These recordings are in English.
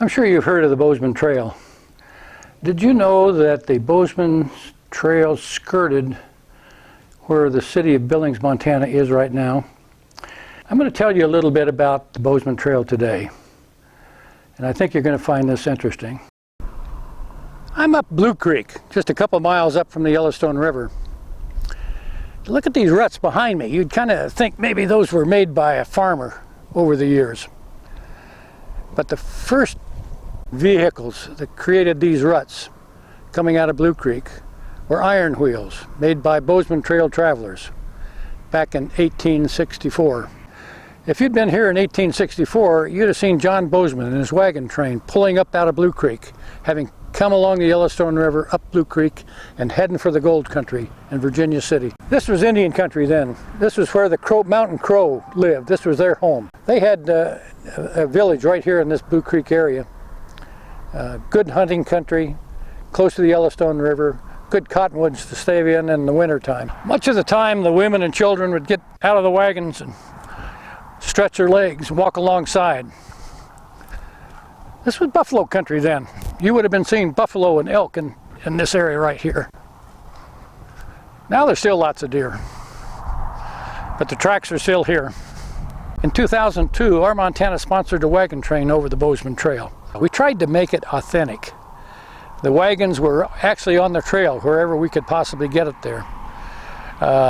I'm sure you've heard of the Bozeman Trail. Did you know that the Bozeman Trail skirted where the city of Billings, Montana is right now? I'm going to tell you a little bit about the Bozeman Trail today, and I think you're going to find this interesting. I'm up Blue Creek, just a couple miles up from the Yellowstone River. Look at these ruts behind me. You'd kind of think maybe those were made by a farmer over the years. But the first vehicles that created these ruts coming out of Blue Creek were iron wheels made by Bozeman Trail travelers back in 1864. If you'd been here in 1864, you'd have seen John Bozeman and his wagon train pulling up out of Blue Creek, having come along the Yellowstone River up Blue Creek and heading for the gold country in Virginia City. This was Indian country then. This was where the Mountain Crow lived. This was their home. They had a village right here in this Blue Creek area. Good hunting country, close to the Yellowstone River, good cottonwoods to stay in the wintertime. Much of the time the women and children would get out of the wagons and stretch their legs and walk alongside. This was buffalo country then. You would have been seeing buffalo and elk in this area right here. Now there's still lots of deer, but the tracks are still here. In 2002, our Montana sponsored a wagon train over the Bozeman Trail. We tried to make it authentic. The wagons were actually on the trail wherever we could possibly get it there.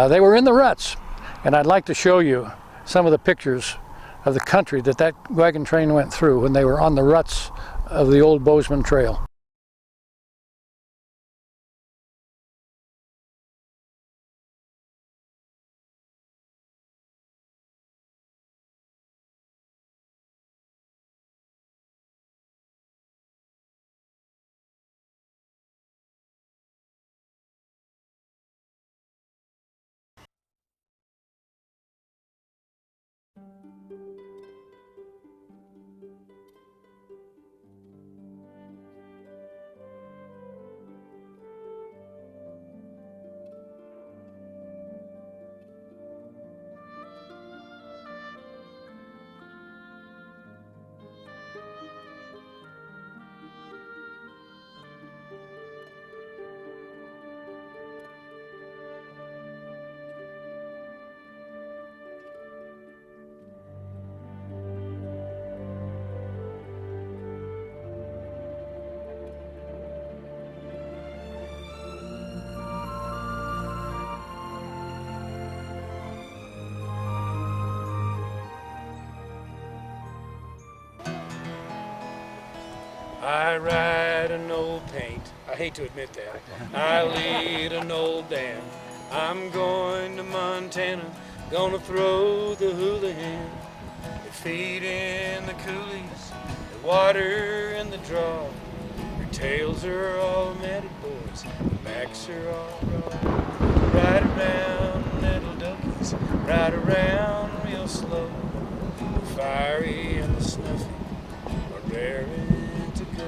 They were in the ruts, and I'd like to show you some of the pictures of the country that wagon train went through when they were on the ruts of the old Bozeman Trail. I ride an old paint, I hate to admit that. I lead an old dam. I'm going to Montana, gonna throw the hula hand. They feed in the coulees, they water in the draw. Their tails are all matted, boys, their backs are all raw. Ride around, little duckies, ride around real slow. The fiery and the snuffy are raring to go.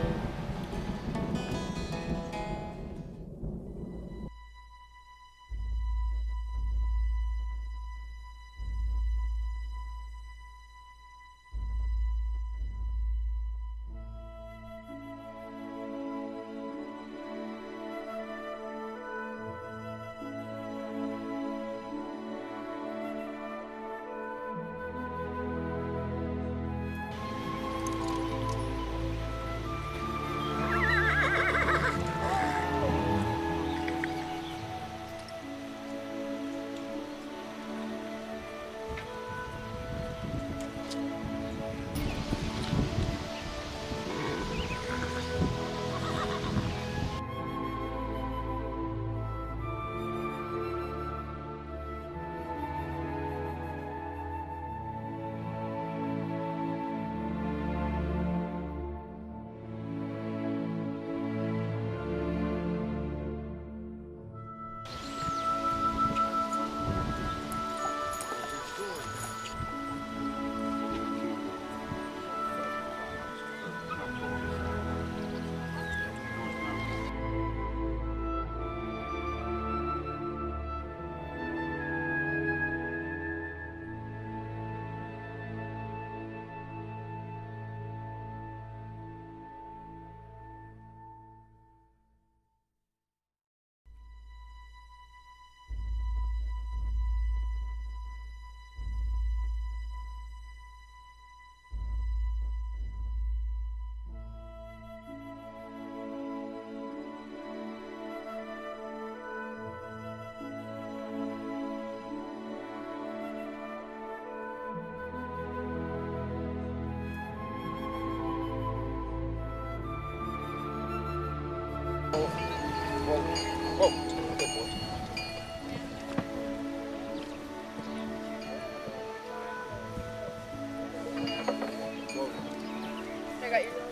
got your.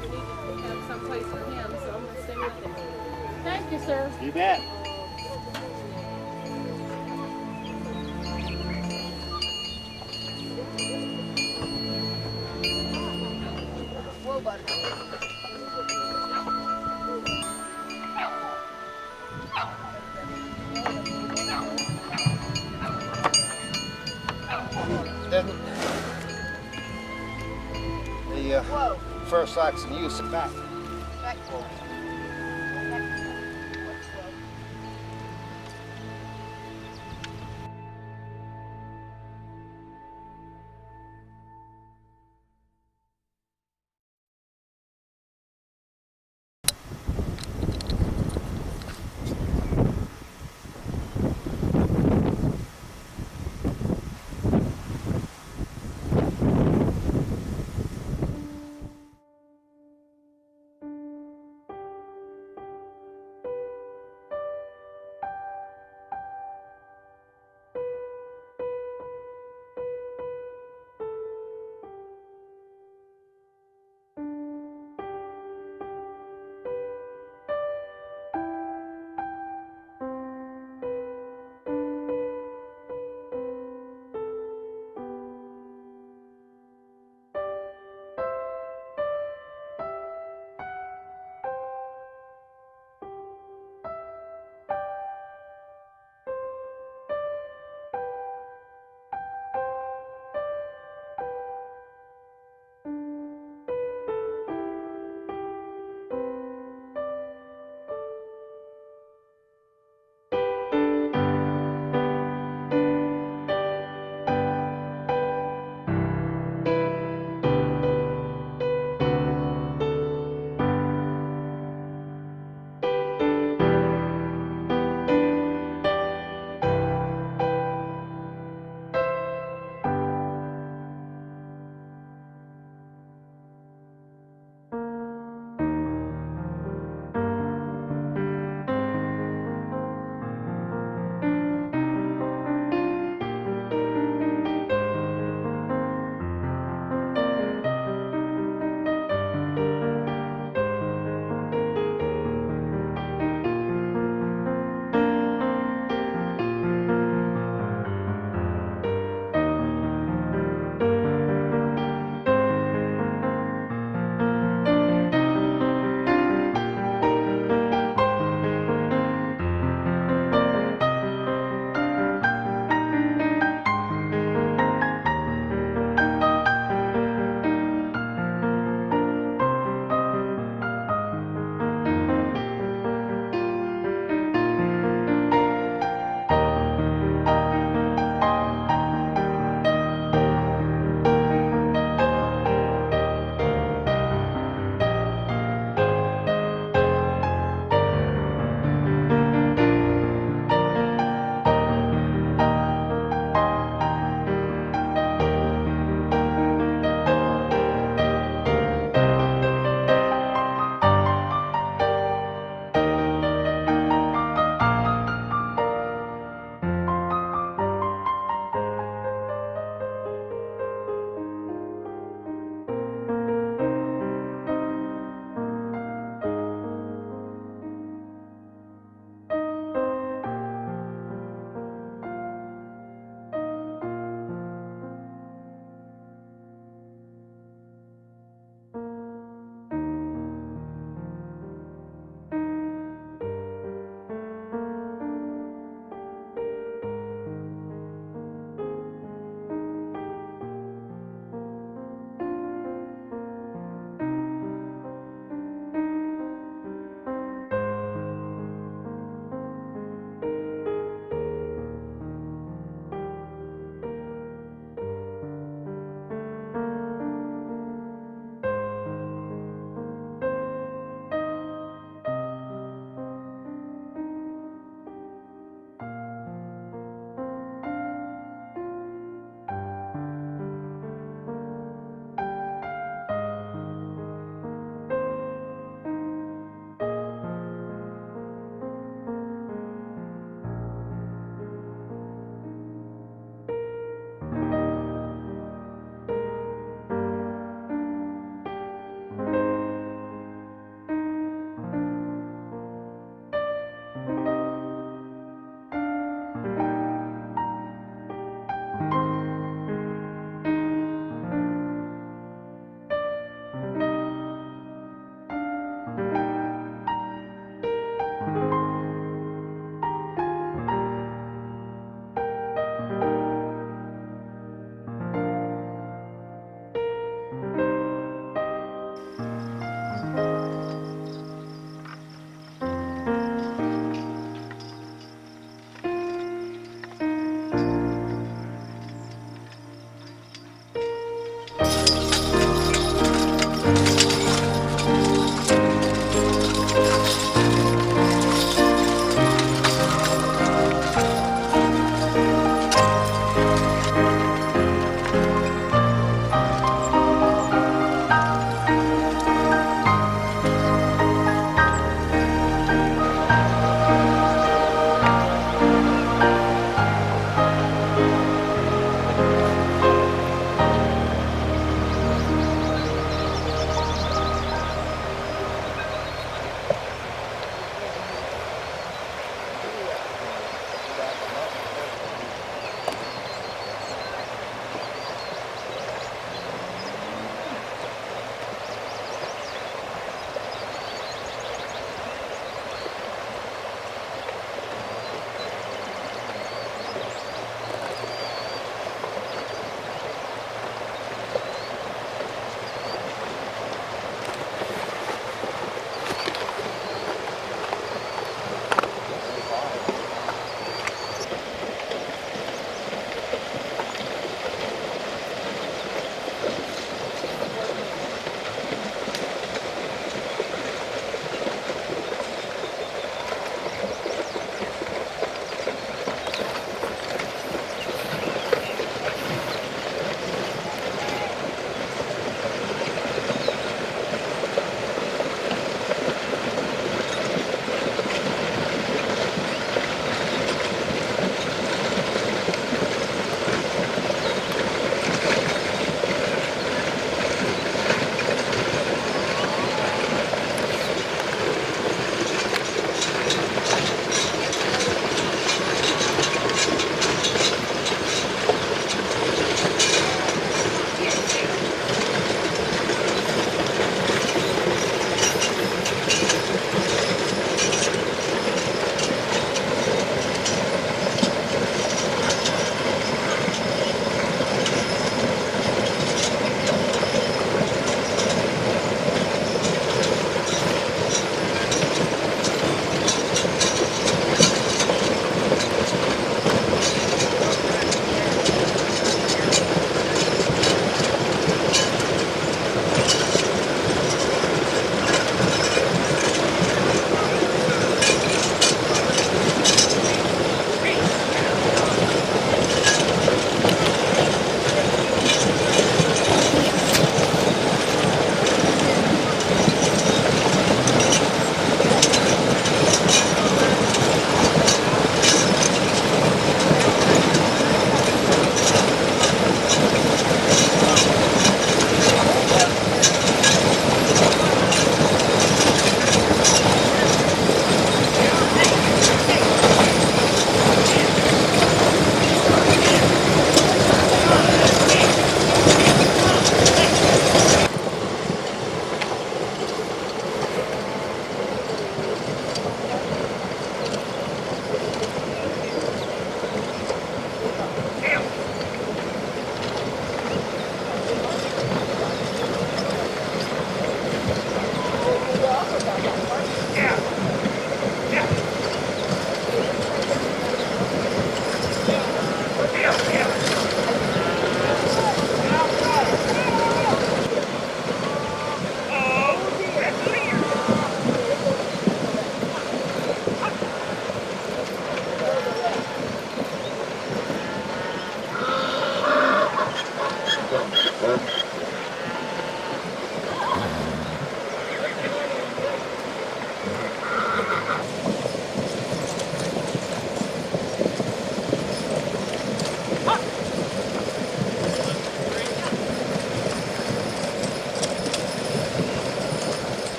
We need to have some place for him, so I'm gonna stay with him. Thank you, sir. You bet. Whoa, buddy. The first oxen use it back. Back.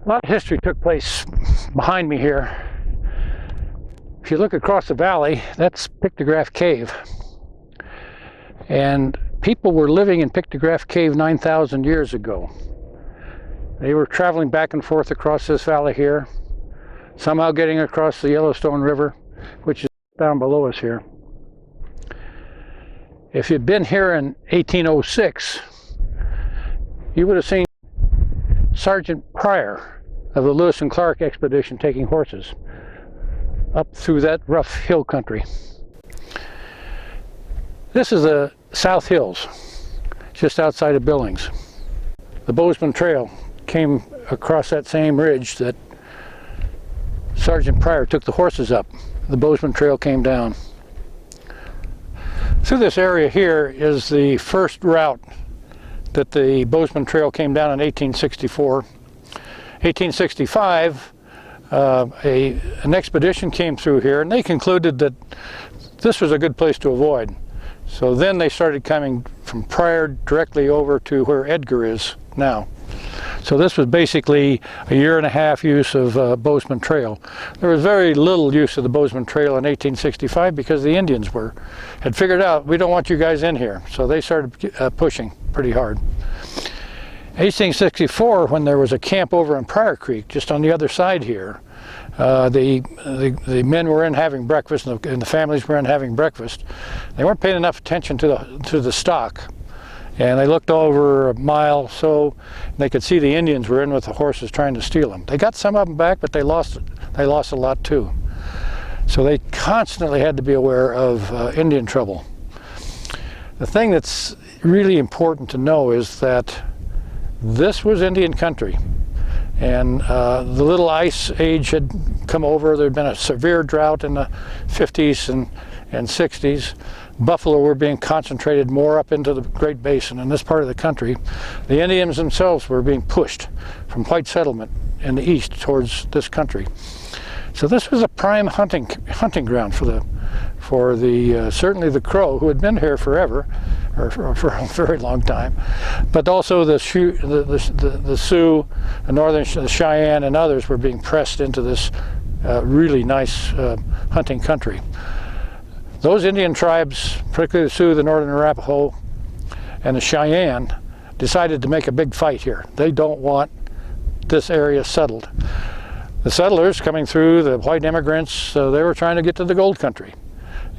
A lot of history took place behind me here. If you look across the valley, that's Pictograph Cave. And people were living in Pictograph Cave 9,000 years ago. They were traveling back and forth across this valley here, somehow getting across the Yellowstone River, which is down below us here. If you'd been here in 1806, you would have seen Sergeant Pryor of the Lewis and Clark expedition taking horses up through that rough hill country. This is the South Hills, just outside of Billings. The Bozeman Trail came across that same ridge that Sergeant Pryor took the horses up. The Bozeman Trail came down. Through this area here is the first route that the Bozeman Trail came down in 1864. 1865, an expedition came through here, and they concluded that this was a good place to avoid. So then they started coming from Pryor directly over to where Edgar is now. So this was basically a year-and-a-half use of Bozeman Trail. There was very little use of the Bozeman Trail in 1865 because the Indians had figured out, we don't want you guys in here. So they started pushing pretty hard. 1864, when there was a camp over in Pryor Creek, just on the other side here, the men were in having breakfast and the families were in having breakfast. They weren't paying enough attention to the stock. And they looked over a mile or so, and they could see the Indians were in with the horses trying to steal them. They got some of them back, but they lost a lot too. So they constantly had to be aware of Indian trouble. The thing that's really important to know is that this was Indian country. And the little ice age had come over. There had been a severe drought in the 50s and 60s. Buffalo were being concentrated more up into the Great Basin in this part of the country. The Indians themselves were being pushed from white settlement in the east towards this country. So this was a prime hunting ground for the certainly the Crow, who had been here forever, or for a very long time, but also the Sioux, the Northern Cheyenne, and others were being pressed into this really nice hunting country. Those Indian tribes, particularly the Sioux, the Northern Arapaho, and the Cheyenne, decided to make a big fight here. They don't want this area settled. The settlers coming through, the white immigrants, they were trying to get to the gold country.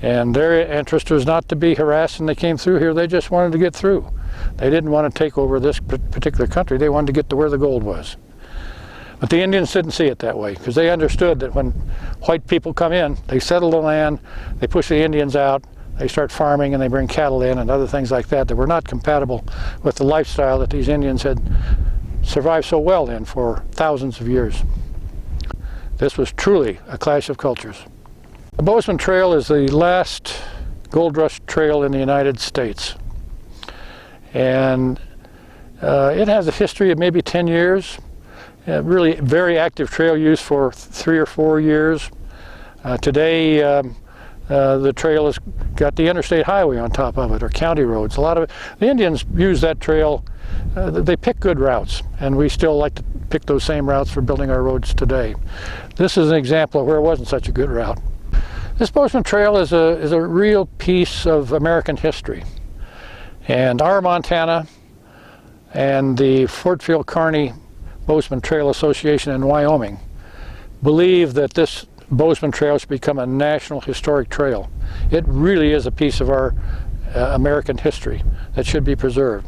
And their interest was not to be harassed when they came through here. They just wanted to get through. They didn't want to take over this particular country. They wanted to get to where the gold was. But the Indians didn't see it that way, because they understood that when white people come in, they settle the land, they push the Indians out, they start farming, and they bring cattle in and other things like that were not compatible with the lifestyle that these Indians had survived so well in for thousands of years. This was truly a clash of cultures. The Bozeman Trail is the last gold rush trail in the United States. And it has a history of maybe 10 years. Really very active trail use for 3 or 4 years. Today the trail has got the interstate highway on top of it, or county roads. A lot of it, the Indians use that trail. They pick good routes, and we still like to pick those same routes for building our roads today. This is an example of where it wasn't such a good route. This Bozeman Trail is a real piece of American history. And our Montana and the Fort Phil-Kearny Bozeman Trail Association in Wyoming believe that this Bozeman Trail should become a national historic trail. It really is a piece of our American history that should be preserved.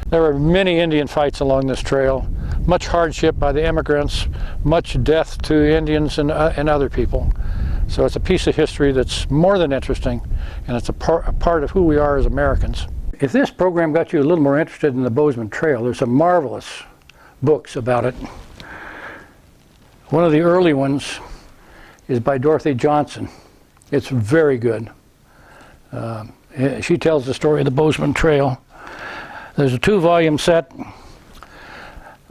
There were many Indian fights along this trail, much hardship by the immigrants, much death to Indians and other people. So it's a piece of history that's more than interesting, and it's a part of who we are as Americans. If this program got you a little more interested in the Bozeman Trail, there's some marvelous books about it. One of the early ones is by Dorothy Johnson. It's very good. She tells the story of the Bozeman Trail. There's a 2-volume set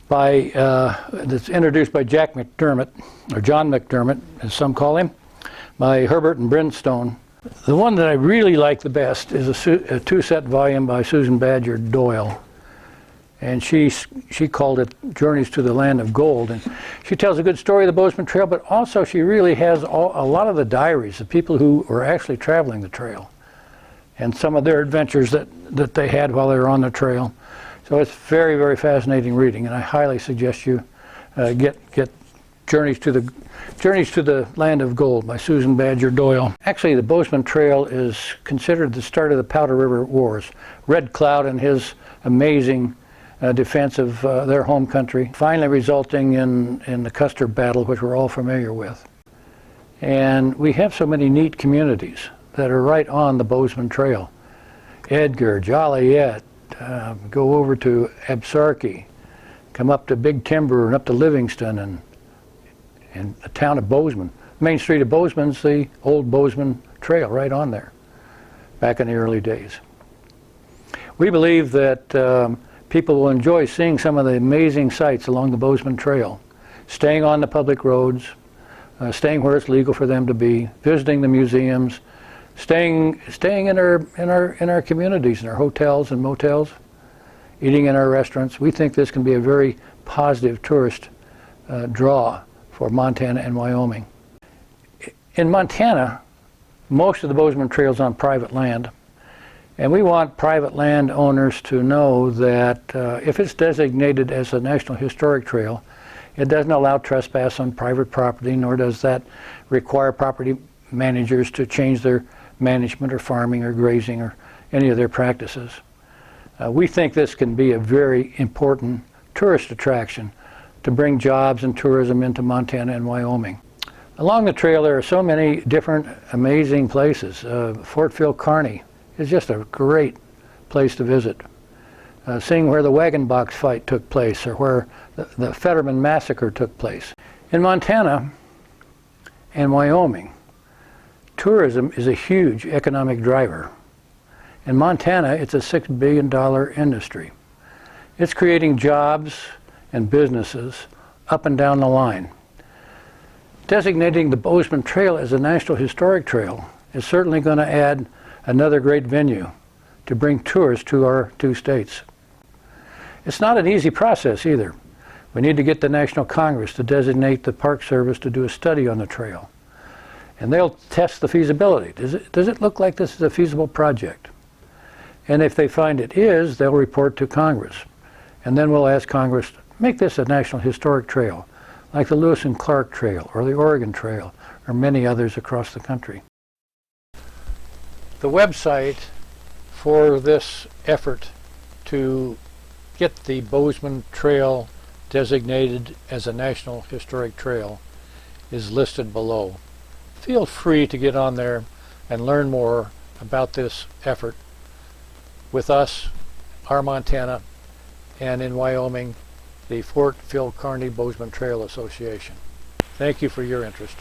that's introduced by Jack McDermott, or John McDermott, as some call him, by Herbert and Brimstone. The one that I really like the best is a 2-set volume by Susan Badger Doyle. And she called it Journeys to the Land of Gold. And she tells a good story of the Bozeman Trail, but also she really has a lot of the diaries of people who were actually traveling the trail and some of their adventures that they had while they were on the trail. So it's very, very fascinating reading, and I highly suggest you get Journeys to the Land of Gold by Susan Badger Doyle. Actually, the Bozeman Trail is considered the start of the Powder River Wars. Red Cloud and his amazing defense of their home country, finally resulting in the Custer Battle, which we're all familiar with. And we have so many neat communities that are right on the Bozeman Trail. Edgar, Joliet, go over to Absarkee, come up to Big Timber and up to Livingston and the town of Bozeman. Main street of Bozeman's the old Bozeman Trail right on there, back in the early days. We believe that people will enjoy seeing some of the amazing sights along the Bozeman Trail, staying on the public roads, staying where it's legal for them to be, visiting the museums, staying in our communities, in our hotels and motels, eating in our restaurants. We think this can be a very positive tourist draw for Montana and Wyoming. In Montana, most of the Bozeman Trail is on private land, and we want private land owners to know that if it's designated as a National Historic Trail, it doesn't allow trespass on private property, nor does that require property managers to change their management or farming or grazing or any of their practices. We think this can be a very important tourist attraction to bring jobs and tourism into Montana and Wyoming. Along the trail there are so many different amazing places. Fort Phil Kearny is just a great place to visit. Seeing where the Wagon box fight took place or where the Fetterman massacre took place. In Montana and Wyoming, tourism is a huge economic driver. In Montana, it's a $6 billion industry. It's creating jobs and businesses up and down the line. Designating the Bozeman Trail as a National Historic Trail is certainly going to add another great venue to bring tourists to our two states. It's not an easy process either. We need to get the National Congress to designate the Park Service to do a study on the trail. And they'll test the feasibility. Does it look like this is a feasible project? And if they find it is, they'll report to Congress. And then we'll ask Congress, make this a National Historic Trail, like the Lewis and Clark Trail or the Oregon Trail or many others across the country. The website for this effort to get the Bozeman Trail designated as a National Historic Trail is listed below. Feel free to get on there and learn more about this effort with us, our Montana, and in Wyoming, the Fort Phil Kearny Bozeman Trail Association. Thank you for your interest.